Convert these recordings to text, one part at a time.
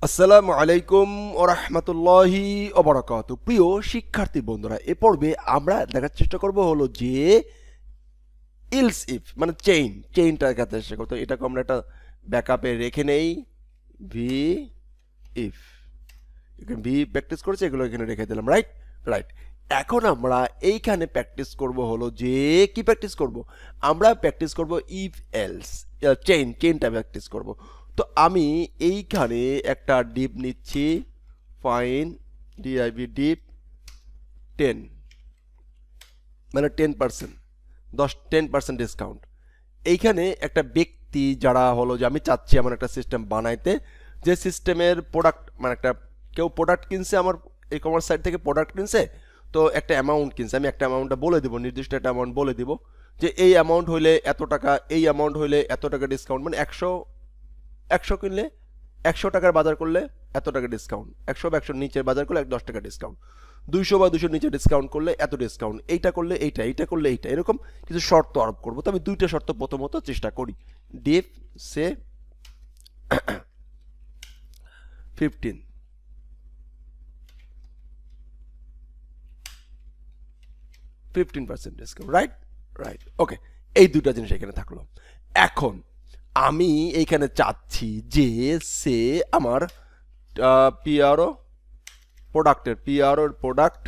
আসসালামু আলাইকুম ওয়া রাহমাতুল্লাহি ওয়া বারাকাতুহু। প্রিয় শিক্ষার্থী বন্ধুরা, এ পর্বে আমরা দেখার চেষ্টা করব হলো যে ইলস ইফ মানে চেইনটা দেখাতে চেষ্টা করতে। এটাকে আমরা একটা ব্যাকআপে রেখে নেই। ভি ইফ এখানে ভি প্র্যাকটিস করেছি, এগুলো এখানে রেখে দিলাম। রাইট রাইট এখন আমরা এইখানে প্র্যাকটিস করব হলো যে কি প্র্যাকটিস করব, আমরা প্র্যাকটিস করব ইফ এলস, চেইনটা প্র্যাকটিস করব। তো আমি এইখানে একটা ডিপ নিচ্ছি, ফাইন ডিআইবি ডিপ 10 মানে 10%, 10% ডিসকাউন্ট। এইখানে একটা ব্যক্তি যারা হলো যে আমি চাচ্ছি এমন একটা সিস্টেম বানাইতে যে সিস্টেমের প্রোডাক্ট মানে একটা কেউ প্রোডাক্ট কিনছে, আমার ই কমার্স সাইট থেকে প্রোডাক্ট কিনছে, তো একটা অ্যামাউন্ট কিনছে, আমি একটা অ্যামাউন্টটা বলে দিব, নির্দিষ্ট একটা অ্যামাউন্ট বলে দিব যে এই অ্যামাউন্ট হইলে এত টাকা, এই অ্যামাউন্ট হইলে এত টাকা ডিসকাউন্ট, মানে 100 কিনলে 100 টাকার বাজার করলে এত টাকা ডিসকাউন্ট, 100 বা 100 নিচের বাজার করলে 10 টাকা ডিসকাউন্ট, 200 বা 200 নিচে ডিসকাউন্ট করলে এত ডিসকাউন্ট, এইটা করলে এইটা করলে এইটা, এরকম কিছু শর্ত আরোপ করবো। তো আমি দুইটা শর্ত প্রথমত চেষ্টা করি। ডিপ সে 15% ডিসকাউন্ট। রাইট রাইট ওকে, এই দুটা জিনিস এখানে থাকলো। এখন আমি এইখানে চাচ্ছি যে সে আমার PRO product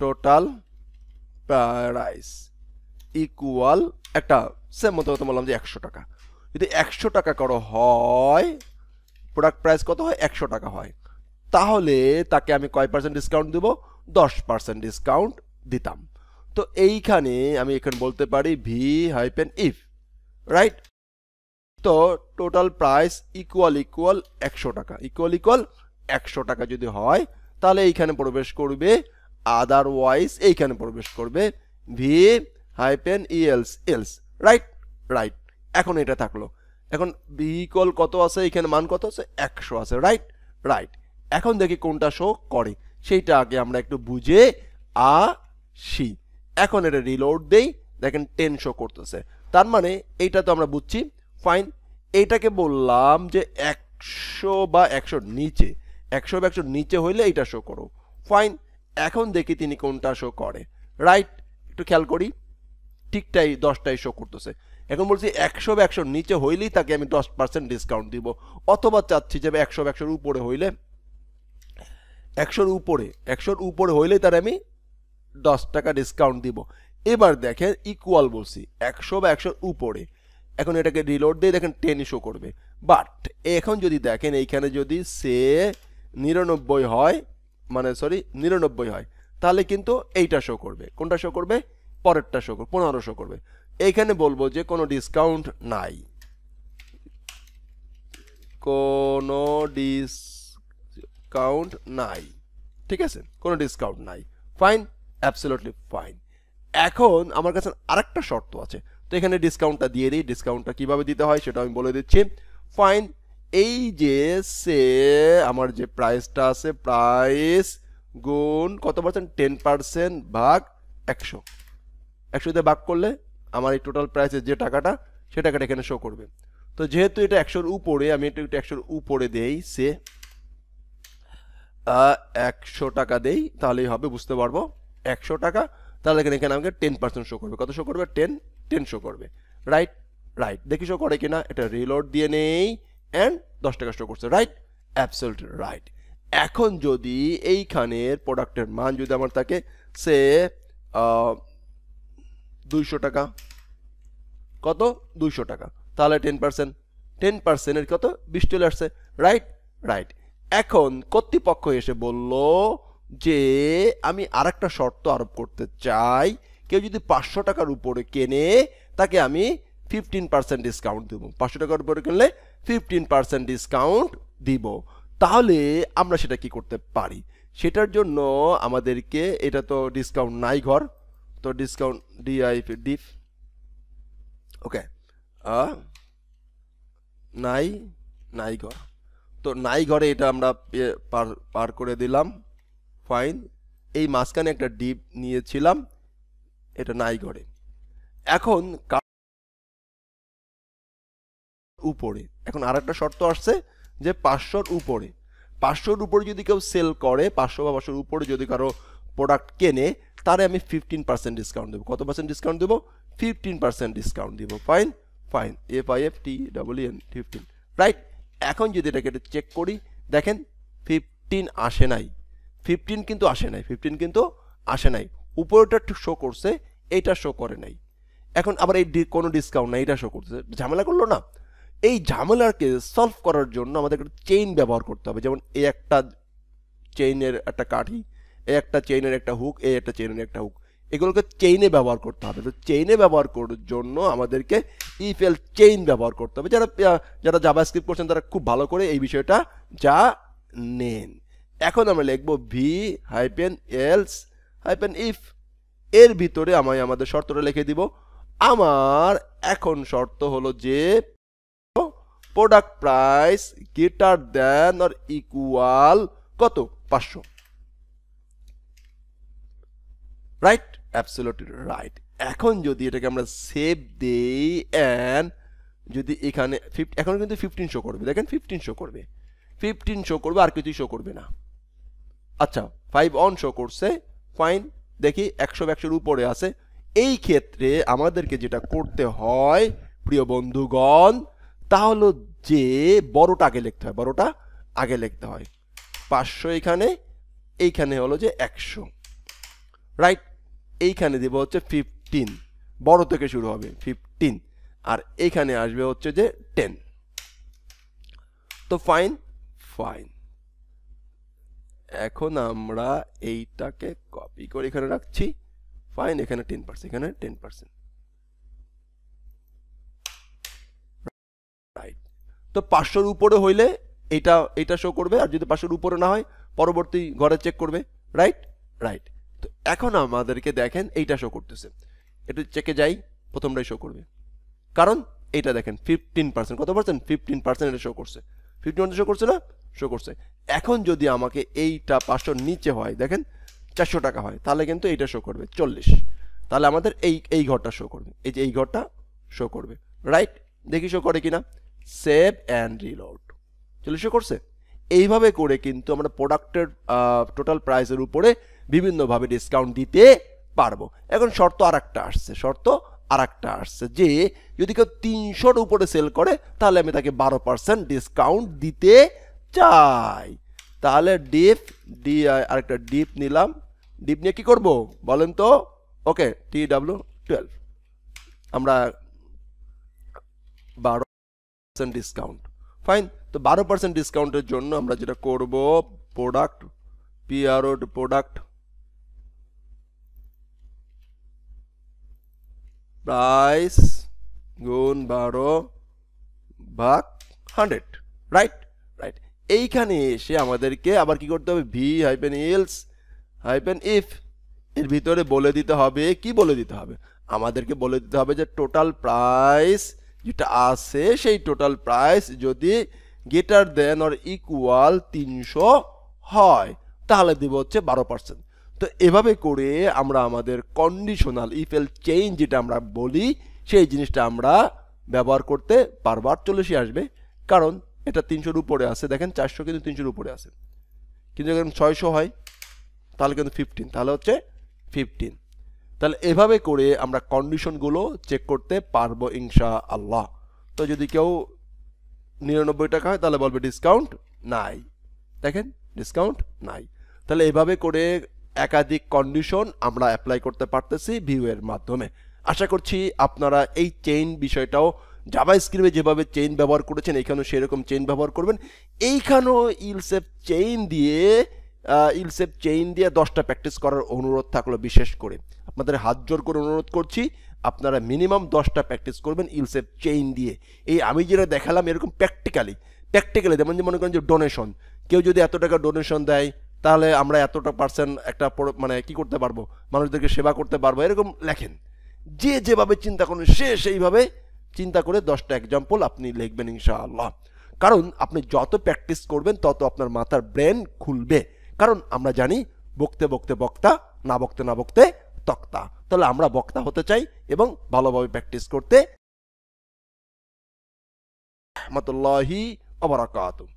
total price equal একটা সেম মতো বললাম যে 100 টাকা। যদি 100 টাকা করো হয়, প্রোডাক্ট প্রাইস কত হয়, 100 টাকা হয়, তাহলে তাকে আমি কয় পার্সেন্ট ডিসকাউন্ট দিব, 10% ডিসকাউন্ট দিতাম। তো এইখানে আমি এখানে বলতে পারি ভি হাইপেন ইফ, রাইট। তো টোটাল প্রাইস ইকুয়াল 100 টাকা, ইকুয়াল 100 টাকা যদি হয়, তাহলে এইখানে প্রবেশ করবে, আদারওয়াইজ এইখানে প্রবেশ করবে V hyphen else. Right right এখন এটা থাকলো। এখন ভি ইকুয়াল কত আছে, এখানে মান কত আছে, 100 আছে। রাইট রাইট এখন দেখি কোনটা শো করে, সেইটা আগে আমরা একটু বুঝে আসি। এখন এটা রিলোড দেই, দেখেন 10 শো করতেছে, তার মানে এইটা তো আমরা বুঝছি। ফাইন, এইটাকে বললাম যে 100 বা 100 নিচে, 100 বা 100 নিচে হইলে এইটা শো করো। ফাইন, এখন দেখি তিনি কোনটা শো করে। রাইট, একটু খেয়াল করি, ঠিকটাই 10টাই শো করতেছে। এখন বলছি 100 বা 100 নিচে হইলেই তাকে আমি 10% ডিসকাউন্ট দিব, অথবা চাচ্ছি যে 100 বা 100 উপরে হইলে, 100 উপরে হইলে তার আমি 10 টাকা ডিসকাউন্ট দিব। এবার দেখেন ইকুয়াল বলছি 100 বা 100 উপরে, এখন এটাকে রিলোড দিয়ে দেখেন 10 শো করবে। বাট এখন যদি দেখেন এইখানে যদি সে 99 হয়, মানে সরি 99 হয়, তাহলে কিন্তু এইটা শো করবে। কোনটা শো করবে, পরেরটা শো করবে, 15 শো করবে। এইখানে বলবো যে কোনো ডিসকাউন্ট নাই, কোনো ডিসকাউন্ট নাই, ঠিক আছে, কোনো ডিসকাউন্ট নাই। Fine, absolutely fine. এখন আমার কাছে আরেকটা শর্ত আছে, তো এখানে ডিসকাউন্টটা দিয়ে দিই। ডিসকাউন্টটা কিভাবে দিতে হয় সেটা আমি বলে দিচ্ছি। ফাইন, এই যে সে আমার যে প্রাইসটা আছে, প্রাইস গুণ কত পার্সেন্ট, 10% ভাগ 100, 100 দিয়ে ভাগ করলে আমার এই টোটাল প্রাইসের যে টাকাটা, সে টাকাটা এখানে শো করবে। তো যেহেতু এটা 100-র উপরে, আমি একটু 100-র উপরে দেই, সে 100 টাকা দেই, তাহলেই হবে, বুঝতে পারবো 100 টাকা। তাহলে এখানে আমাকে 10% শো করবে। কত শো করবে, 10 শো করবে। রাইট রাইট দেখি শো করে কিনা, এটা রিলোড দিয়ে নেই, অ্যান্ড 10 টাকা শো করছে। Right, absolutely right. এখন যদি এইখানের প্রোডাক্টের মান যদি আমার থাকে সে 200 টাকা, কত, 200 টাকা, তাহলে 10%-এর কত, 20 চলে আসছে। রাইট রাইট এখন কর্তৃপক্ষ এসে বলল যে আমি আরেকটা শর্ত আরোপ করতে চাই, কেউ যদি 500 টাকার উপরে কেনে তাকে আমি 15% ডিসকাউন্ট দেবো। 500 টাকার উপরে কিনলে 15% ডিসকাউন্ট দিব। তাহলে আমরা সেটা কি করতে পারি, সেটার জন্য আমাদেরকে, এটা তো ডিসকাউন্ট নাই ঘর, তো ডিসকাউন্ট ডিপ ওকে, নাই ঘর, তো নাই ঘরে এটা আমরা পার করে দিলাম। ফাইন, এই মাঝখানে একটা ডিপ নিয়েছিলাম, এটা নাই ঘরে। এখন উপরে, এখন আরেকটা শর্ত আসছে যে 500-র উপরে 500-র উপরে যদি কেউ সেল করে 500 বা 500-র উপরে যদি কারো প্রোডাক্ট কেনে তারে আমি 15% ডিসকাউন্ট দেবো। কত পার্সেন্ট ডিসকাউন্ট দেবো? 15% ডিসকাউন্ট দিব। Fine fine, FIFTEEN 15, right. এখন যদি এটাকে চেক করি দেখেন 15 আসে নাই, 15 কিন্তু আসে নাই, 15 কিন্তু আসে নাই। উপরেটা শো করছে, এইটা শো করে নাই। এখন আবার এই কোনো ডিসকাউন্ট নাই, এটা শো করছে, ঝামেলা করলো না? এই ঝামেলাকে সলভ করার জন্য আমাদের চেইন ব্যবহার করতে হবে। যেমন এই একটা চেইনের একটা কাঠি, এই একটা চেইনের একটা হুক, এই একটা চেইনের একটা হুক, এগুলোকে চেইনে ব্যবহার করতে হবে। তো চেইনে ব্যবহার করার জন্য আমাদেরকে ইফ এল চেইন ব্যবহার করতে হবে। যারা জাভাস্ক্রিপ্ট করছেন তারা খুব ভালো করে এই বিষয়টা জানেন। এখন আমরা লিখবো v-else-if, এর ভিতরে আমি আমাদের শর্তটা লিখে দিব। আমার এখন শর্ত হলো যে product price greater than or equal কত? 500, রাইট? Absolutely right. এখন যদি এটাকে আমরা সেভ দেই এন্ড যদি এখানে এখন কিন্তু 15 শো করবে, দেখেন 15 শো করবে, 15 শো করবে, আর কিছুই শো করবে না। আচ্ছা 5 অন শো করছে, ফাইন। দেখি 100-100-র উপরে আছে। এই ক্ষেত্রে আমাদেরকে যেটা করতে হয় প্রিয় বন্ধুগণ তা হলো যে বড়টা আগে লিখতে হয়, বড়টা আগে লিখতে হয়। 500 এখানে, এইখানে হলো যে 100, রাইট? এইখানে দেব হচ্ছে 15, বড় থেকে শুরু হবে 15, আর এইখানে আসবে হচ্ছে যে 10। তো ফাইন ফাইন, এখন আমরা এইটাকে কপি করে এখানে রাখছি। ফাইন, এখানে 10%, এখানে 10%, রাইট? তো 500-র উপরে হইলে এইটা শো করবে, আর যদি 500-র উপরে না হয় পরবর্তী ঘরে চেক করবে, রাইট? রাইট। তো এখন আমাদেরকে দেখেন এইটা শো করতেছে, একটু চেকে যাই, প্রথমটাই শো করবে, কারণ এইটা দেখেন 15%, কত পার্সেন্ট? 15% এটা শো করছে, 15% শো করছে না? শো করছে। এখন যদি আমাকে এইটা 500-র নিচে হয়, দেখেন 400 টাকা হয়, তাহলে কিন্তু এইটা শো করবে 40, তাহলে আমাদের এই ঘরটা শো করবে, এই যে এই ঘরটা শো করবে, রাইট? দেখি শো করে কিনা। সেভ অ্যান্ড রিলোড, চলে শো করছে। এইভাবে করে কিন্তু আমরা প্রোডাক্টের টোটাল প্রাইসের উপরে বিভিন্নভাবে ডিসকাউন্ট দিতে পারবো। এখন শর্ত আরেকটা আসছে যে যদি কেউ 300-র উপরে সেল করে তাহলে আমি তাকে 12% ডিসকাউন্ট দিতে চাই। তাহলে আরেকটা ডিপ নিলাম, ডিপ নিয়ে কি করব বলেন তো? ওকে, TW12, আমরা 12% ডিসকাউন্ট, ফাইন। তো 12% ডিসকাউন্টের জন্য আমরা যেটা করব, প্রোডাক্ট প্রোডাক্ট প্রাইস গুণ 12/100, রাইট? রাইট। এইখানে এসে আমাদেরকে আবার কি করতে হবে? v-else-if এর ভিতরে বলে দিতে হবে, কি বলে দিতে হবে? আমাদেরকে বলে দিতে হবে যে টোটাল প্রাইস যেটা আছে সেই টোটাল প্রাইস যদি গ্রেটার দেন অর ইকুয়াল 300 হয় তাহলে দেব হচ্ছে 12%। তো এভাবে করে আমরা আমাদের কন্ডিশনাল ইফ এল চেইন যেটা আমরা বলি সেই জিনিসটা আমরা ব্যবহার করতে পারবো। 48 আসবে, কারণ এটা 300-র উপরে আছে, দেখেন 400 কিন্তু 300-র উপরে আছে, কিন্তু যখন 600 হয় তাহলে কিন্তু 15, তাহলে হচ্ছে 15। তাহলে এভাবে করে আমরা কন্ডিশনগুলো চেক করতে পারবো ইনশাআল্লাহ। তো যদি কেউ 99 টাকা হয় তাহলে বলবে ডিসকাউন্ট নাই, দেখেন ডিসকাউন্ট নাই। তাহলে এভাবে করে একাধিক কন্ডিশন আমরা অ্যাপ্লাই করতে পারতেছি ভিউ এর মাধ্যমে। আশা করছি আপনারা এই চেইন বিষয়টাও জাভাস্ক্রিপ্টে যেভাবে চেইন ব্যবহার করেছেন এইখানেও সেরকম চেইন ব্যবহার করবেন। এইখানেও ইলসেফ চেইন দিয়ে 10টা প্র্যাকটিস করার অনুরোধ থাকলো। বিশেষ করে আপনাদের হাত জোর করে অনুরোধ করছি, আপনারা মিনিমাম 10টা প্র্যাকটিস করবেন ইলসেফ চেইন দিয়ে। এই আমি যেটা দেখালাম এরকম প্র্যাকটিক্যালি যেমন যে মনে করেন যে ডোনেশন, কেউ যদি এত টাকা ডোনেশন দেয় তাহলে আমরা এতটা পার্সেন্ট একটা মানে কি করতে পারবো, মানুষদেরকে সেবা করতে পারবো, এরকম লেখেন। যে যেভাবে চিন্তা করেন সেইভাবে চিন্তা করে 10টা এক্সাম্পল আপনি লিখবেন ইনশাআল্লাহ। কারণ আপনি যত প্র্যাকটিস করবেন তত আপনার মাথার ব্রেন খুলবে। কারণ আমরা জানি বকতে বকতে বক্তা, না বকতে না বকতে তক্তা। তাহলে আমরা বক্তা হতে চাই এবং ভালোভাবে প্র্যাকটিস করতে। রাহমাতুল্লাহি ওয়া বারাকাতুহু।